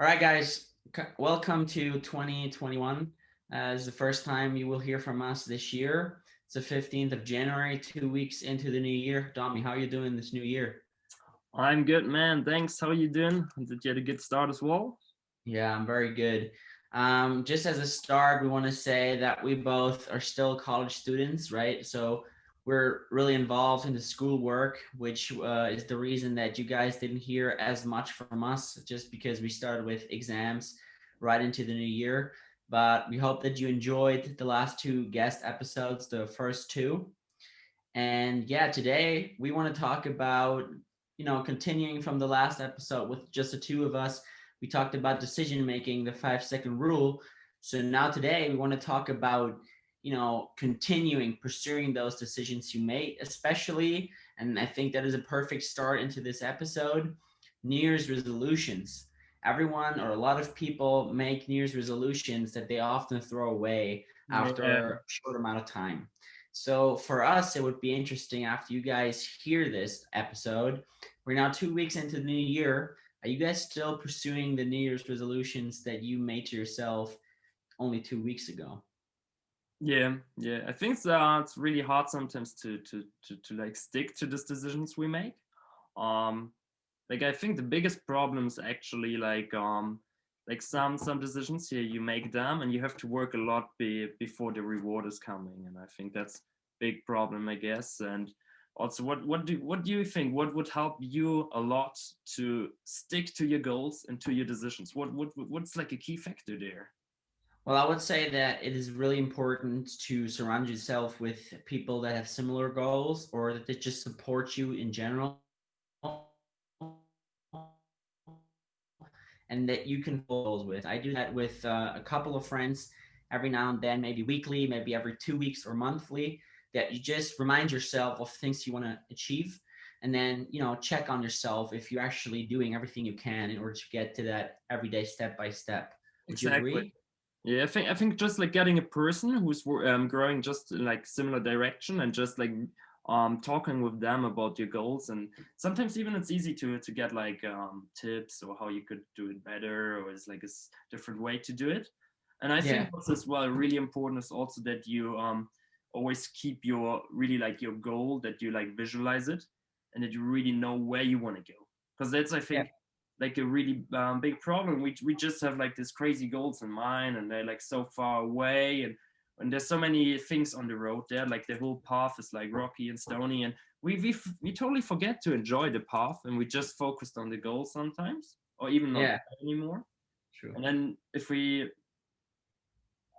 All right, guys, welcome to 2021. It's the first time you will hear from us this year. It's the 15th of January, 2 weeks into the new year. Domi, how are you doing this new year? I'm good, man. Thanks. How you doing? Did you have a good start as well? Yeah, I'm very good. Just as a start, we want to say that we both are still college students, right? So we're really involved in the schoolwork, which is the reason that you guys didn't hear as much from us, just because we started with exams right into the new year. But we hope that you enjoyed the last two guest episodes, the first two. And yeah, today we want to talk about, continuing from the last episode with just the two of us. We talked about decision making, the 5 second rule. So now today we want to talk about, continuing pursuing those decisions you made, especially, and I think that is a perfect start into this episode, New Year's resolutions. Everyone or a lot of people make New Year's resolutions that they often throw away Yeah. after a short amount of time. So for us, it would be interesting after you guys hear this episode. We're now 2 weeks into the new year. Are you guys still pursuing the New Year's resolutions that you made to yourself only 2 weeks ago? Yeah. I think it's really hard sometimes to like stick to these decisions we make. Um, like I think the biggest problem is actually like some decisions here you make them and you have to work a lot before the reward is coming, and I think that's big problem, I guess. And also, what do you think? What would help you a lot to stick to your goals and to your decisions? What's like a key factor there? Well, I would say that it is really important to surround yourself with people that have similar goals or that they just support you in general and that you can follow those goals with. I do that with a couple of friends every now and then, maybe weekly, maybe every 2 weeks or monthly, that you just remind yourself of things you want to achieve and then, check on yourself if you're actually doing everything you can in order to get to that everyday step by step. Would you Exactly. agree? Yeah, I think just like getting a person who's growing just in like similar direction and just like talking with them about your goals, and sometimes even it's easy to get like tips or how you could do it better, or is like a different way to do it. And I think Yeah. what's as well really important is also that you always keep your really like your goal, that you like visualize it, and that you really know where you want to go, because that's, I Yeah. think, like a really big problem. We just have like these crazy goals in mind, and they're like so far away, and there's so many things on the road there. Like the whole path is like rocky and stony, and we totally forget to enjoy the path, and we just focused on the goal sometimes, or even not Yeah. anymore. True. And then if we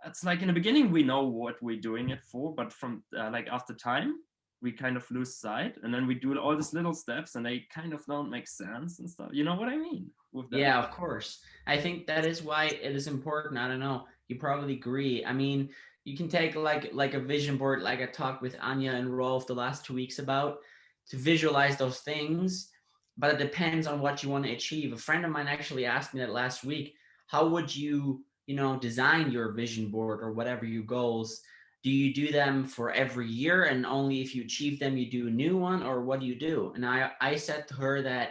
it's like in the beginning we know what we're doing it for, but from like after time we kind of lose sight, and then we do all these little steps and they kind of don't make sense and stuff. You know what I mean with that? Yeah, of course. I think that is why it is important. I don't know. You probably agree. I mean, you can take like a vision board, like I talked with Anya and Rolf the last 2 weeks about, to visualize those things, but it depends on what you want to achieve. A friend of mine actually asked me that last week. How would you, design your vision board or whatever your goals? Do you do them for every year and only if you achieve them you do a new one, or what do you do? And I said to her that,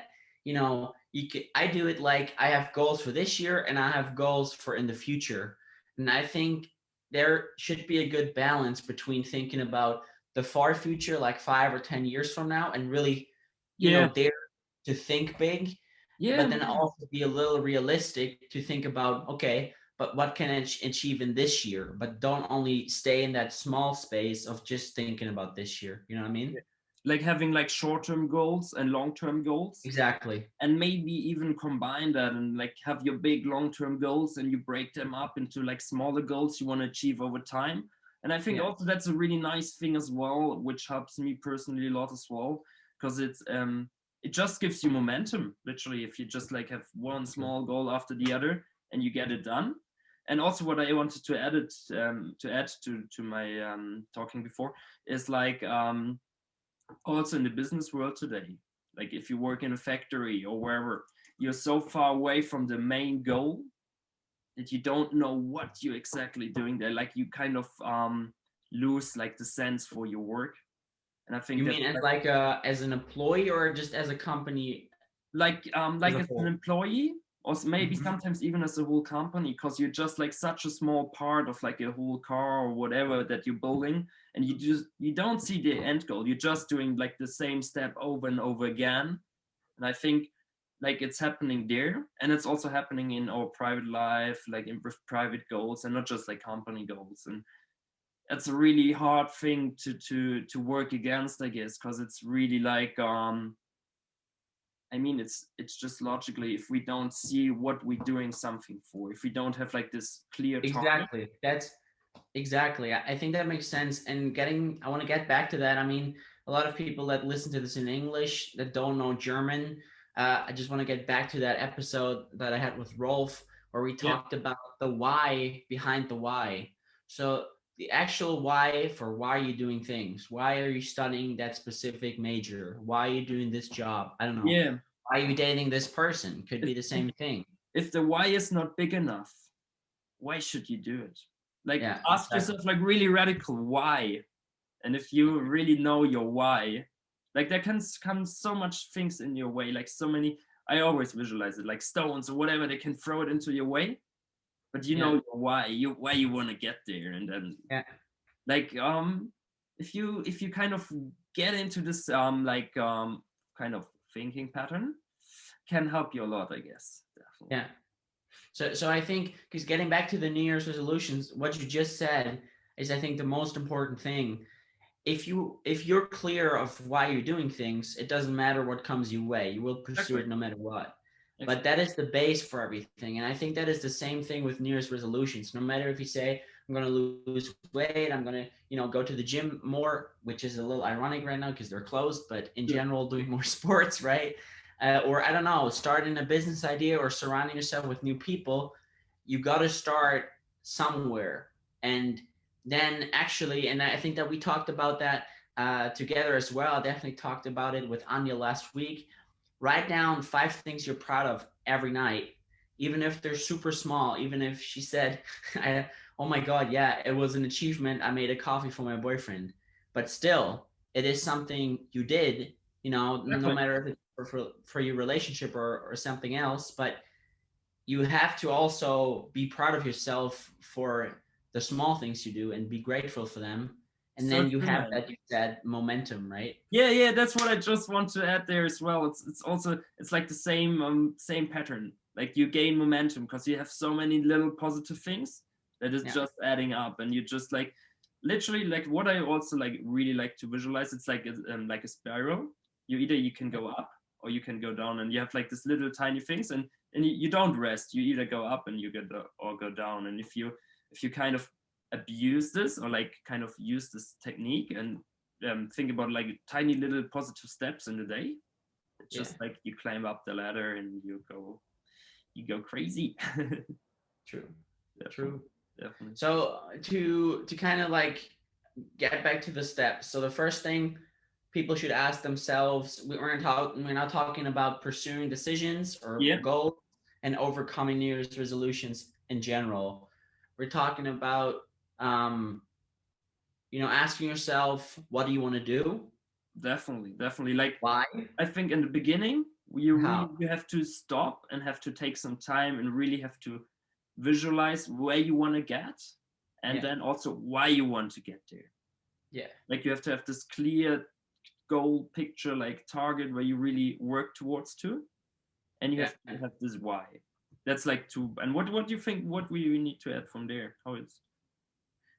I do it like I have goals for this year and I have goals for in the future. And I think there should be a good balance between thinking about the far future, like 5 or 10 years from now, and really, Yeah. dare to think big, Yeah, but then man. also be a little realistic to think about, okay, but what can I achieve in this year? But don't only stay in that small space of just thinking about this year. You know what I mean? Yeah. Like having like short-term goals and long-term goals, Exactly. and maybe even combine that and like have your big long-term goals and you break them up into like smaller goals you want to achieve over time. And I think Yeah. also that's a really nice thing as well, which helps me personally a lot as well, because it just gives you momentum, literally, if you just like have one True. small goal after the other and you get it done. And also what I wanted to add it to add to my talking before is like also in the business world today, like if you work in a factory or wherever, you're so far away from the main goal that you don't know what you're exactly doing there. Like you kind of lose like the sense for your work. And I think You that's mean as as an employee or just as a company like as a as an whole? employee, or maybe Mhm. sometimes even as a whole company, because you're just like such a small part of like a whole car or whatever that you're building, and you don't see the end goal. You're just doing like the same step over and over again. And I think like it's happening there, and it's also happening in our private life, like in private goals, and not just like company goals. And it's a really hard thing to work against, I guess, because it's really like I mean, it's just logically, if we don't see what we're doing something for, if we don't have like this clear target. Exactly. That's exactly. I think that makes sense. And I want to get back to that. I mean, a lot of people that listen to this in English that don't know German, I just want to get back to that episode that I had with Rolf, where we Yeah, talked about the why behind the why. So the actual why for why are you doing things? Why are you studying that specific major? Why are you doing this job? I don't know. yeah. Why are you dating this person? Could If, be the same thing. if the why is not big enough, why should you do it? Like Yeah, ask exactly. yourself like really radical why. And if you really know your why, like there can come so much things in your way, like so many, I always visualize it like stones or whatever, they can throw it into your way, but you know Yeah, your why, you why you want to get there. And then yeah, like if you kind of get into this kind of thinking pattern, can help you a lot, I guess. Definitely. yeah. So I think because getting back to the New Year's resolutions, what you just said is I think the most important thing. If you're clear of why you're doing things, it doesn't matter what comes your way. You will pursue Exactly. it no matter what. But Exactly. that is the base for everything. And I think that is the same thing with New Year's resolutions. No matter if you say, I'm gonna lose weight, I'm gonna, go to the gym more, which is a little ironic right now because they're closed, but in Yeah. general, doing more sports, right? Or I don't know, starting a business idea or surrounding yourself with new people, you got to start somewhere. And then actually, and I think that we talked about that together as well. I definitely talked about it with Anya last week. Write down 5 things you're proud of every night, even if they're super small. Even if she said, "Oh my God, yeah, it was an achievement. I made a coffee for my boyfriend," but still, it is something you did. No Exactly. matter if it's for your relationship or something else, but you have to also be proud of yourself for the small things you do and be grateful for them. And So then you true, have man. that you said momentum, right? Yeah, yeah, that's what I just want to add there as well. It's also it's like the same pattern. Like you gain momentum because you have so many little positive things that is Yeah. just adding up, and you just like literally like what I also like really like to visualize. It's like a spiral. You can go up or you can go down, and you have like this little tiny things, and you don't rest. You either go up and you or go down. And if you kind of abuse this or like kind of use this technique and think about like tiny little positive steps in the day. It's Yeah. just like you climb up the ladder and you go crazy. True. Definitely, True. definitely. So to kind of like get back to the steps. So the first thing people should ask themselves, we're not talking about pursuing decisions or Yeah, goals and overcoming New Year's resolutions in general. We're talking about um, asking yourself, what do you want to do? definitely, definitely. Like Why? I think in the beginning, you How? really you have to stop and have to take some time and really have to visualize where you want to get, and Yeah. then also why you want to get there. Yeah. Like you have to have this clear goal picture, like target where you really work towards to, and you Yeah. have to have this why. That's like two. And what do you think? What we need to add from there? How it's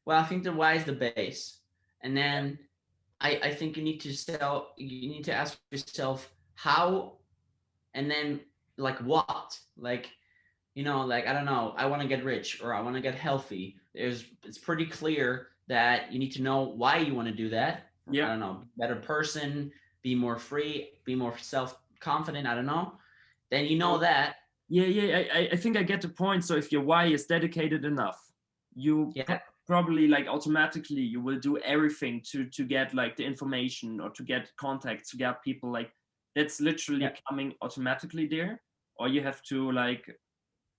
Well, I think the why is the base. And then I think you need to ask yourself how, and then like what? Like, like I don't know, I want to get rich or I want to get healthy. It's pretty clear that you need to know why you want to do that. I yeah, don't know, better person, be more free, be more self-confident, I don't know. Then you know that. yeah, yeah. I think I get the point. So if your why is dedicated enough, you Yeah. probably like automatically you will do everything to get like the information or to get contacts to get people like that's literally Yeah. coming automatically there. Or you have to like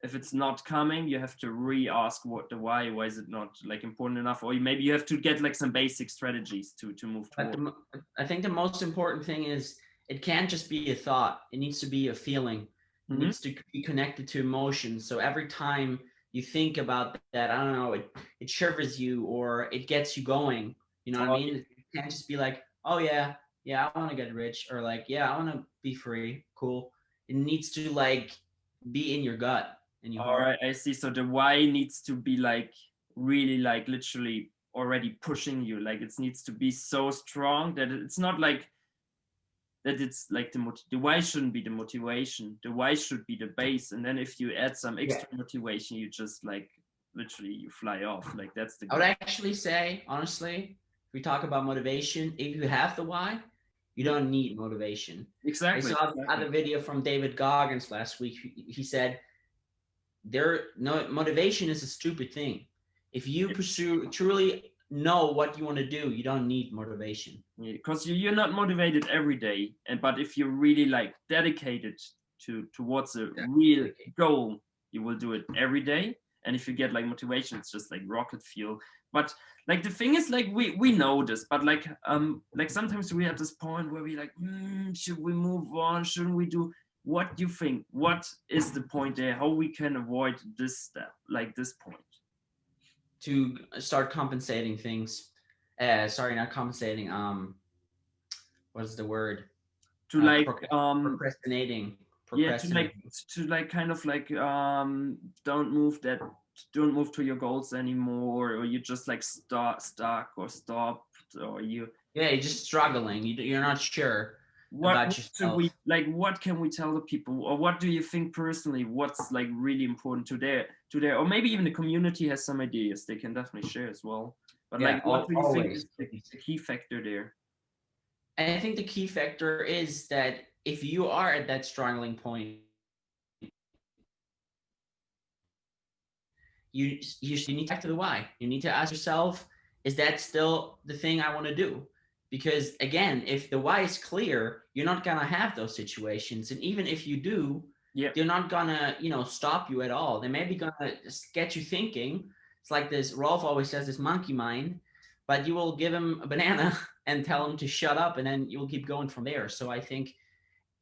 if it's not coming, you have to re-ask what the why is it not like important enough, or maybe you have to get like some basic strategies to move But toward. I think the most important thing is it can't just be a thought. It needs to be a feeling. It Hmm. needs to be connected to emotions. So every time you think about that, I don't know, it shivers you or it gets you going. You know what I Oh, mean? It can't just be like, oh yeah, yeah, I want to get rich, or like, yeah, I want to be free. Cool. It needs to like be in your gut, in your all heart. right, I see. So the why needs to be like really like literally already pushing you. Like it needs to be so strong that it's not like that it's like the why shouldn't be the motivation. The why should be the base. And then if you add some Yeah. extra motivation, you just like literally you fly off. Like that's the I would goal. actually say, honestly, if we talk about motivation, if you have the why, you don't need motivation. I Exactly. saw Exactly. the video from David Goggins last week. He said there no motivation is a stupid thing. If you pursue truly know what you want to do, you don't need motivation. Because you're not motivated every day, and but if you're really like dedicated to towards a real Exactly. goal, you will do it every day. And if you get like motivation, it's just like rocket fuel. But like the thing is, like we know this, but like sometimes we at this point where we like, should we move on? Shouldn't we do? What do you think? What is the point there? How we can avoid this step, like this point? To start compensating things. Sorry, not compensating. What is the word? To Uh, like proc- procrastinating. yeah, Procrastinating. to like kind of like don't move that don't move to your goals anymore, or you just like stuck or stopped, or you Yeah, you're just struggling. You're not sure what about should we yourself. like, what can we tell the people, or what do you think personally what's like really important to their, or maybe even the community has some ideas they can definitely share as well, but like Yeah, what do you think always, is please. the key factor there? And I think the key factor is that if you are at that struggling point, you need to back to the why. You need to ask yourself, is that still the thing I want to do? Because again, if the why is clear, you're not gonna have those situations. And even if you do, Yeah. they're not gonna, stop you at all. They may be gonna just get you thinking. It's like this, Rolf always says, this monkey mind, but you will give him a banana and tell him to shut up, and then you'll keep going from there. So I think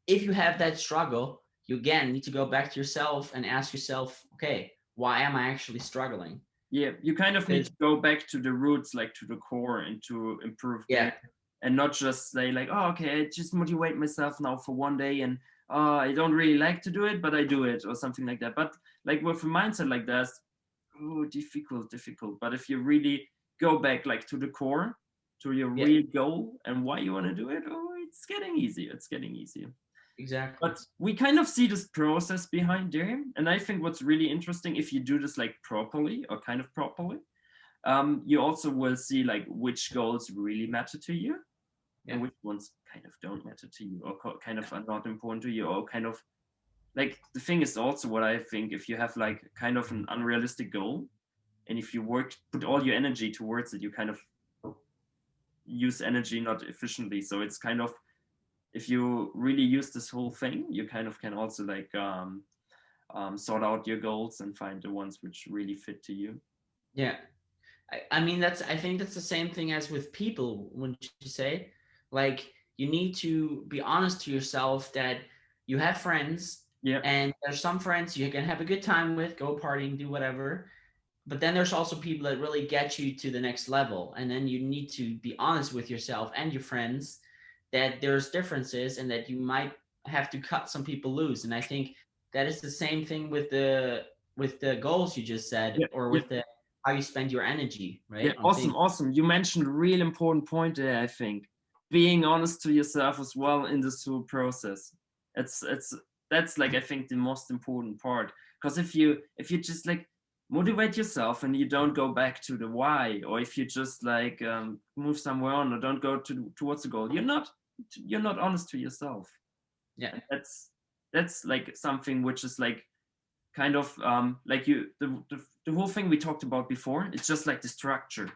if you have that struggle, you again need to go back to yourself and ask yourself, okay, why am I actually struggling? Yeah, you kind of need Because to go back to the roots, like to the core, and to improve there, yeah, and not just say like, oh, okay, I just motivate myself now for one day, and I don't really like to do it, but I do it, or something like that. But like with a mindset like that, oh, difficult. But if you really go back like to the core, to your yeah, real goal and why you want to do it, oh, it's getting easier. It's getting easier. exactly. But we kind of see this process behind there, and I think what's really interesting, if you do this like properly or kind of properly, you also will see like which goals really matter to you and Yeah, which ones kind of don't matter to you, or kind of are not important to you, or kind of like the thing is also what I think, if you have like kind of an unrealistic goal, and if you put all your energy towards it, you kind of use energy not efficiently. So it's kind of, if you really use this whole thing, you kind of can also like sort out your goals and find the ones which really fit to you. yeah. I mean, I think that's the same thing as with people. Wouldn't you say? Like, you need to be honest to yourself that you have friends, Yeah, and there's some friends you can have a good time with, go partying, do whatever. But then there's also people that really get you to the next level, and then you need to be honest with yourself and your friends that there's differences and that you might have to cut some people loose. And I think that is the same thing with the goals you just said, yeah, or yeah. with the how you spend your energy, Yeah, right, on awesome, things. awesome. You mentioned a real important point there, I think. Being honest to yourself as well in this whole process. It's that's like, I think, the most important part. Because if you just like motivate yourself and you don't go back to the why, or if you just like move somewhere on or don't go towards the goal, you're not honest to yourself. Yeah, And that's like something which is like kind of like the whole thing we talked about before. It's just like the structure,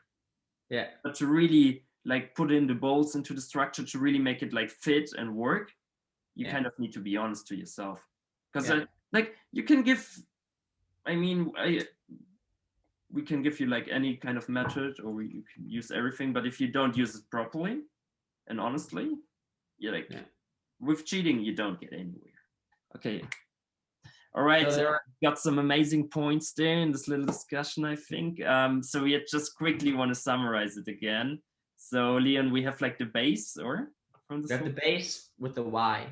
yeah, but to really like put in the bolts into the structure to really make it like fit and work, you yeah, kind of need to be honest to yourself. Because yeah, like you can give, I mean, we can give you like any kind of method, or you can use everything, but if you don't use it properly and honestly, you're like, yeah. with cheating you don't get anywhere. Okay, All right, So so there are, got some amazing points there in this little discussion, I think. So we just quickly want to summarize it again. So Leon, we have like the base, or from we this have the whole. base with the why.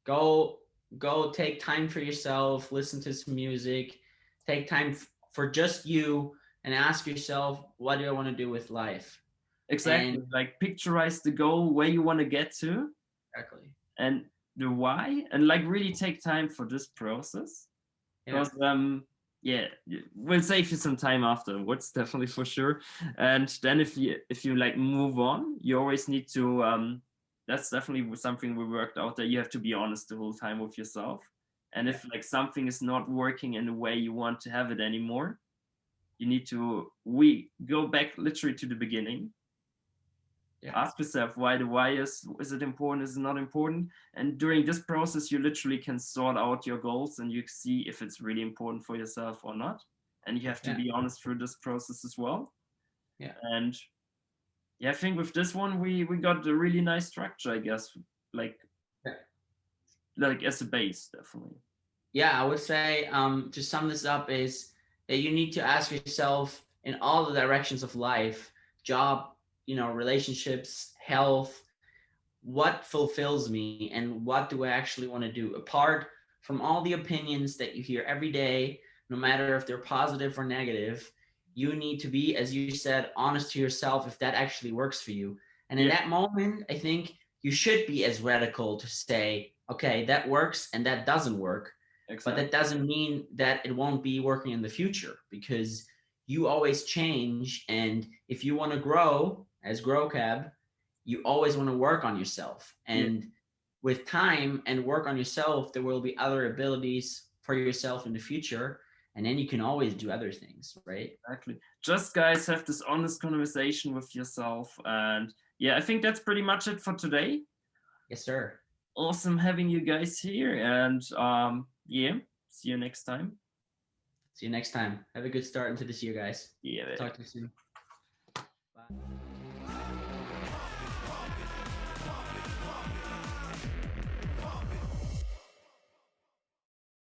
Go go take time for yourself, listen to some music, take time for just you and ask yourself, what do I want to do with life? Exactly, And like picturize the goal where you want to get to exactly. and the why, and like really take time for this process. Yeah. Because yeah, we'll save you some time afterwards, definitely, for sure. And then if you like move on, you always need to that's definitely something we worked out, that you have to be honest the whole time with yourself. And Yeah. if like something is not working in the way you want to have it anymore, you need to we go back literally to the beginning. Yeah. Ask yourself why. The why is it important, is it not important? And during this process you literally can sort out your goals and you see if it's really important for yourself or not. And you have to Yeah. be honest through this process as well. Yeah. And yeah, I think with this one we got a really nice structure, I guess, like Yeah. like as a base, definitely. Yeah, I would say to sum this up is that you need to ask yourself in all the directions of life, job, relationships, health, what fulfills me and what do I actually want to do apart from all the opinions that you hear every day, no matter if they're positive or negative. You need to be, as you said, honest to yourself if that actually works for you. And in Yeah, that moment, I think you should be as radical to say, okay, that works and that doesn't work. But exactly. that doesn't mean that it won't be working in the future, because you always change. And if you want to grow as GrowCab, you always want to work on yourself. Yeah, And with time and work on yourself, there will be other abilities for yourself in the future. And then you can always do other things, right? exactly. Just guys, have this honest conversation with yourself. And yeah, I think that's pretty much it for today. Yes, sir. Awesome having you guys here, and yeah, see you next time. See you next time. Have a good start into this year, guys. Yeah. Talk to you soon.